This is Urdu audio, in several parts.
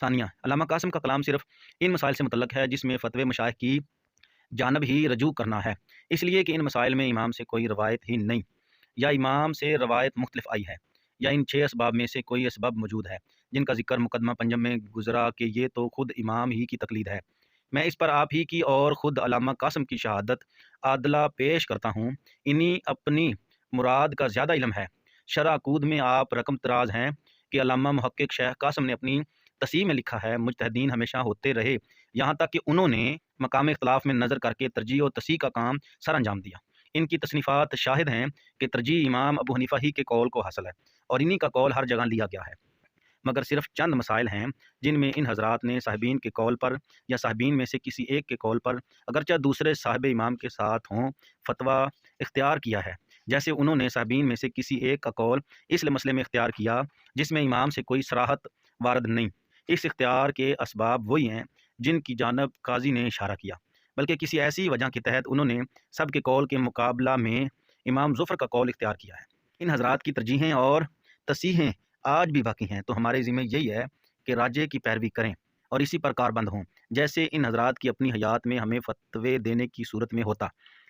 ثانیہ، علامہ قاسم کا کلام صرف ان مسائل سے متعلق ہے جس میں فتوے مشائخ کی جانب ہی رجوع کرنا ہے، اس لیے کہ ان مسائل میں امام سے کوئی روایت ہی نہیں، یا امام سے روایت مختلف آئی ہے، یا ان 6 اسباب میں سے کوئی اسباب موجود ہے جن کا ذکر مقدمہ پنجم میں گزرا کہ یہ تو خود امام ہی کی تقلید ہے۔ میں اس پر آپ ہی کی اور خود علامہ قاسم کی شہادت عادلہ پیش کرتا ہوں۔ انہیں اپنی مراد کا زیادہ علم ہے۔ شرح عقود میں آپ رقم تراز ہیں کہ علامہ محقق شیخ قاسم نے اپنی تصحیح میں لکھا ہے، مجتہدین ہمیشہ ہوتے رہے یہاں تک کہ انہوں نے مقام اختلاف میں نظر کر کے ترجیح و تصحیح کا کام سر انجام دیا۔ ان کی تصنیفات شاہد ہیں کہ ترجیح امام ابو حنیفہ ہی کے قول کو حاصل ہے اور انہی کا قول ہر جگہ لیا گیا ہے، مگر صرف چند مسائل ہیں جن میں ان حضرات نے صاحبین کے قول پر یا صاحبین میں سے کسی ایک کے قول پر اگرچہ دوسرے صاحب امام کے ساتھ ہوں فتویٰ اختیار کیا ہے، جیسے انہوں نے صاحبین میں سے کسی ایک کا قول اس مسئلے میں اختیار کیا جس میں امام سے کوئی صراحت وارد نہیں۔ اس اختیار کے اسباب وہی ہیں جن کی جانب قاضی نے اشارہ کیا، بلکہ کسی ایسی وجہ کے تحت انہوں نے سب کے قول کے مقابلہ میں امام ظفر کا قول اختیار کیا ہے۔ ان حضرات کی ترجیحیں اور تصحیحیں آج بھی باقی ہیں، تو ہمارے ذمہ یہی ہے کہ راجے کی پیروی کریں اور اسی پر کاربند ہوں جیسے ان حضرات کی اپنی حیات میں ہمیں فتوے دینے کی صورت میں ہوتا۔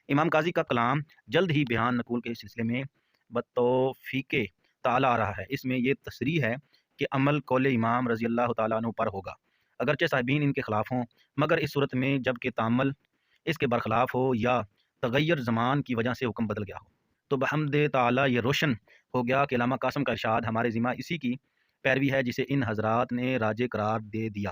امام قاضی کا کلام جلد ہی بیان نقول کے سلسلے میں بتوفیق تعالیٰ آ رہا ہے۔ اس میں یہ تصریح ہے کہ عمل قول امام رضی اللہ تعالیٰ عنہ پر ہوگا اگرچہ صاحبین ان کے خلاف ہوں، مگر اس صورت میں جب کہ تعمل اس کے برخلاف ہو یا تغیر زمان کی وجہ سے حکم بدل گیا ہو، تو بحمد تعالیٰ یہ روشن ہو گیا کہ علامہ قاسم کا ارشاد ہمارے ذمہ اسی کی پیروی ہے جسے ان حضرات نے راجے قرار دے دیا،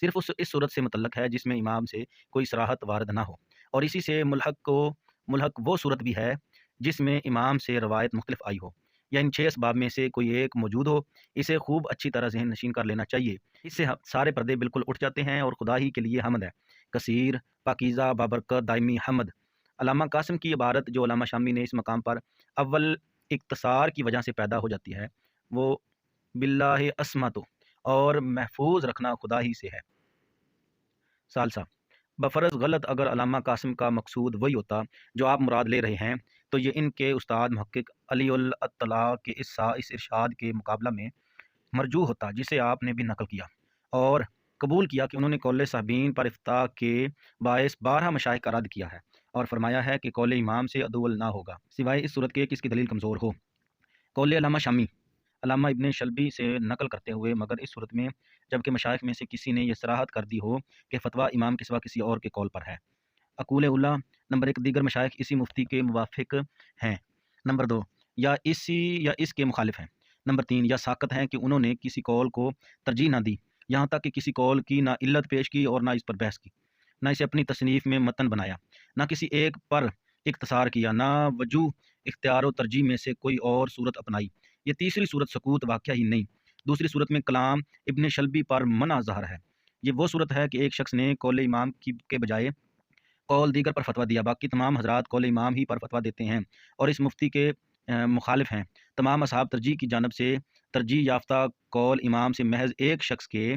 صرف اس صورت سے متعلق ہے جس میں امام سے کوئی صراحت وارد نہ ہو، اور اسی سے ملحق وہ صورت بھی ہے جس میں امام سے روایت مختلف آئی ہو یا ان 6 اسباب میں سے کوئی ایک موجود ہو۔ اسے خوب اچھی طرح ذہن نشین کر لینا چاہیے، اس سے سارے پردے بالکل اٹھ جاتے ہیں اور خدا ہی کے لیے حمد ہے، کثیر پاکیزہ بابرکت دائمی حمد۔ علامہ قاسم کی عبارت جو علامہ شامی نے اس مقام پر اول اختصار کی وجہ سے پیدا ہو جاتی ہے، وہ باللہ اسمت اور محفوظ رکھنا خدا ہی سے ہے۔ ثالثہ، بفرض غلط اگر علامہ قاسم کا مقصود وہی ہوتا جو آپ مراد لے رہے ہیں، تو یہ ان کے استاد محقق علی الاطلاع کے اس ارشاد کے مقابلہ میں مرجوح ہوتا جسے آپ نے بھی نقل کیا اور قبول کیا کہ انہوں نے قول صاحبین پر افتاء کے باعث 12 مشائخ کا رد کیا ہے اور فرمایا ہے کہ قول امام سے عدول نہ ہوگا سوائے اس صورت کے کہ اس کی دلیل کمزور ہو۔ قول علامہ شامی علامہ ابن شلبی سے نقل کرتے ہوئے، مگر اس صورت میں جبکہ مشائخ میں سے کسی نے یہ صراحت کر دی ہو کہ فتویٰ امام کے سوا کسی اور کے قول پر ہے۔ اقول اولا، نمبر 1، دیگر مشائخ اسی مفتی کے موافق ہیں۔ نمبر 2، یا اس کے مخالف ہیں۔ نمبر 3، یا ساقط ہیں کہ انہوں نے کسی قول کو ترجیح نہ دی، یہاں تک کہ کسی قول کی نہ علت پیش کی اور نہ اس پر بحث کی، نہ اسے اپنی تصنیف میں متن بنایا، نہ کسی ایک پر اختصار کیا، نہ وجوہ اختیار و ترجیح میں سے کوئی اور صورت اپنائی۔ یہ تیسری صورت سکوت واقعہ ہی نہیں، دوسری صورت میں کلام ابن شلبی پر منع ظاہر ہے۔ یہ وہ صورت ہے کہ ایک شخص نے قول امام کے بجائے قول دیگر پر فتویٰ دیا، باقی تمام حضرات قول امام ہی پر فتویٰ دیتے ہیں اور اس مفتی کے مخالف ہیں۔ تمام اصحاب ترجیح کی جانب سے ترجیح یافتہ قول امام سے محض ایک شخص کے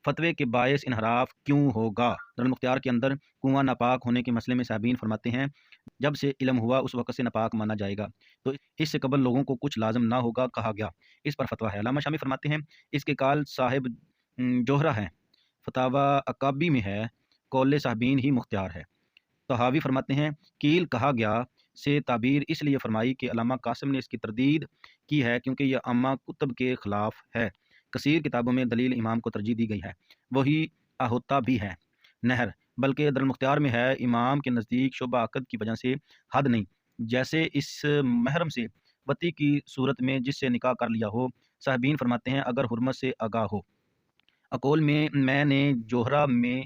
فتوے کے باعث انحراف کیوں ہوگا؟ دارالمختار کے اندر کنواں ناپاک ہونے کے مسئلے میں صاحبین فرماتے ہیں جب سے علم ہوا اس وقت سے ناپاک مانا جائے گا، تو اس سے قبل لوگوں کو کچھ لازم نہ ہوگا کہا گیا، اس پر فتویٰ ہے۔ علامہ شامی فرماتے ہیں اس کے قال صاحب جوہرہ ہے، فتاوی اکابی میں ہے، قول صاحبین ہی مختار ہے۔ طحاوی فرماتے ہیں کیل کہا گیا سے تعبیر اس لیے فرمائی کہ علامہ قاسم نے اس کی تردید کی ہے کیونکہ یہ عامہ کتب کے خلاف ہے۔ کثیر کتابوں میں دلیل امام کو ترجیح دی گئی ہے، وہی احوطہ بھی ہے نہر، بلکہ دارالمختار میں ہے امام کے نزدیک شعبہ عقد کی وجہ سے حد نہیں، جیسے اس محرم سے وطی کی صورت میں جس سے نکاح کر لیا ہو۔ صاحبین فرماتے ہیں اگر حرمت سے آگاہ ہو۔ اقول میں نے جوہرہ میں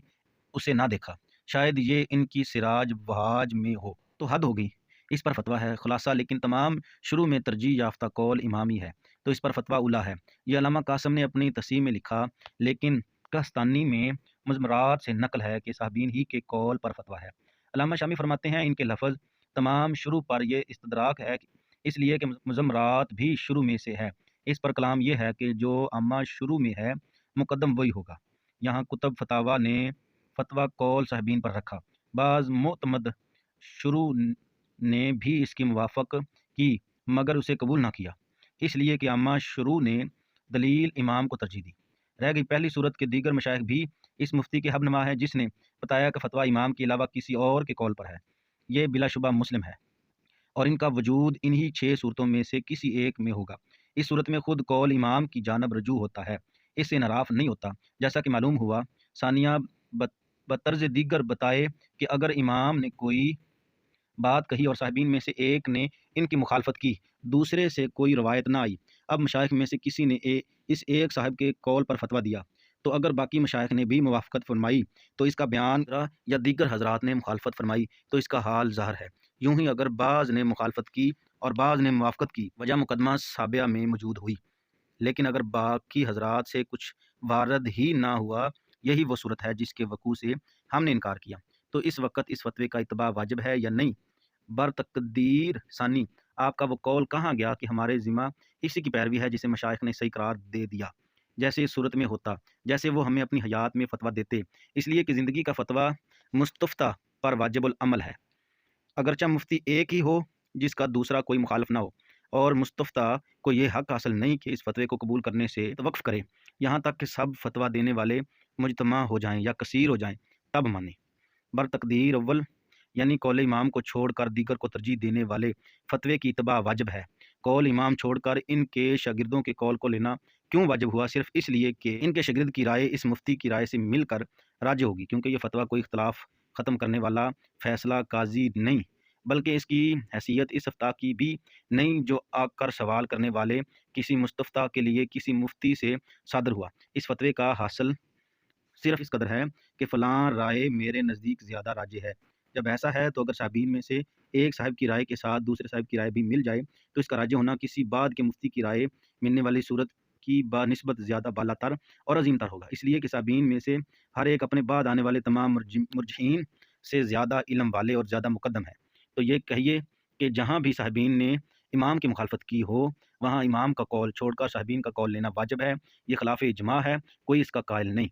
اسے نہ دیکھا، شاید یہ ان کی سراج وہاج میں ہو تو حد ہوگی، اس پر فتویٰ ہے۔ خلاصہ لیکن تمام شروع میں ترجیح یافتہ قول امامی ہے تو اس پر فتویٰ اولا ہے۔ یہ علامہ قاسم نے اپنی تصحیح میں لکھا، لیکن کہستانی میں مضمرات سے نقل ہے کہ صاحبین ہی کے قول پر فتویٰ ہے۔ علامہ شامی فرماتے ہیں ان کے لفظ تمام شروع پر یہ استدراک ہے اس لیے کہ مضمرات بھی شروع میں سے ہے، اس پر کلام یہ ہے کہ جو عامہ شروع میں ہے مقدم وہی ہوگا۔ یہاں کتب فتاویٰ نے فتویٰ قول صاحبین پر رکھا، بعض معتمد شروع نے بھی اس کی موافق کی مگر اسے قبول نہ کیا، اس لیے کہ عامہ شروع نے دلیل امام کو ترجیح دی۔ رہ گئی پہلی صورت کے دیگر مشائخ بھی اس مفتی کے ہمنما ہے جس نے بتایا کہ فتویٰ امام کے علاوہ کسی اور کے قول پر ہے، یہ بلا شبہ مسلم ہے اور ان کا وجود انہی 6 صورتوں میں سے کسی ایک میں ہوگا۔ اس صورت میں خود قول امام کی جانب رجوع ہوتا ہے، اس سے انحراف نہیں ہوتا، جیسا کہ معلوم ہوا۔ ثانیہ، بطرز دیگر بتائے کہ اگر امام نے کوئی بات کہی اور صاحبین میں سے ایک نے ان کی مخالفت کی، دوسرے سے کوئی روایت نہ آئی، اب مشائخ میں سے کسی نے اس ایک صاحب کے قول پر فتویٰ دیا، تو اگر باقی مشائخ نے بھی موافقت فرمائی تو اس کا بیان یا دیگر حضرات نے مخالفت فرمائی تو اس کا حال ظاہر ہے۔ یوں ہی اگر بعض نے مخالفت کی اور بعض نے موافقت کی، وجہ مقدمہ سابعہ میں موجود ہوئی، لیکن اگر باقی حضرات سے کچھ وارد ہی نہ ہوا، یہی وہ صورت ہے جس کے وقوع سے ہم نے انکار کیا، تو اس وقت اس فتوے کا اتباع واجب ہے یا نہیں؟ برتقدیر ثانی، آپ کا وہ قول کہاں گیا کہ ہمارے ذمہ اسی کی پیروی ہے جسے مشائخ نے صحیح قرار دے دیا، جیسے اس صورت میں ہوتا، جیسے وہ ہمیں اپنی حیات میں فتویٰ دیتے، اس لیے کہ زندگی کا فتویٰ مستفتیٰ پر واجب العمل ہے، اگرچہ مفتی ایک ہی ہو جس کا دوسرا کوئی مخالف نہ ہو، اور مستفتیٰ کو یہ حق حاصل نہیں کہ اس فتوے کو قبول کرنے سے توقف کرے، یہاں تک کہ سب فتویٰ دینے والے مجتمع ہو جائیں یا کثیر ہو جائیں تب مانیں۔ برتقدیر اول، یعنی قول امام کو چھوڑ کر دیگر کو ترجیح دینے والے فتوے کی اتباع واجب ہے۔ قول امام چھوڑ کر ان کے شاگردوں کے قول کو لینا کیوں واجب ہوا؟ صرف اس لیے کہ ان کے شاگرد کی رائے اس مفتی کی رائے سے مل کر راجع ہوگی، کیونکہ یہ فتویٰ کوئی اختلاف ختم کرنے والا فیصلہ قاضی نہیں، بلکہ اس کی حیثیت اس افتاء کی بھی نہیں جو آ کر سوال کرنے والے کسی مستفتیٰ کے لیے کسی مفتی سے صادر ہوا۔ اس فتوے کا حاصل صرف اس قدر ہے کہ فلاں رائے میرے نزدیک زیادہ راجح ہے۔ جب ایسا ہے تو اگر صاحبین میں سے ایک صاحب کی رائے کے ساتھ دوسرے صاحب کی رائے بھی مل جائے تو اس کا راجح ہونا کسی بعد کے مفتی کی رائے ملنے والی صورت کی بنسبت زیادہ بالا تر اور عظیم تر ہوگا، اس لیے کہ صاحبین میں سے ہر ایک اپنے بعد آنے والے تمام مرجحین سے زیادہ علم والے اور زیادہ مقدم ہے۔ تو یہ کہیے کہ جہاں بھی صاحبین نے امام کی مخالفت کی ہو وہاں امام کا قول چھوڑ کر صاحبین کا قول لینا واجب ہے، یہ خلاف اجماع ہے، کوئی اس کا قائل نہیں۔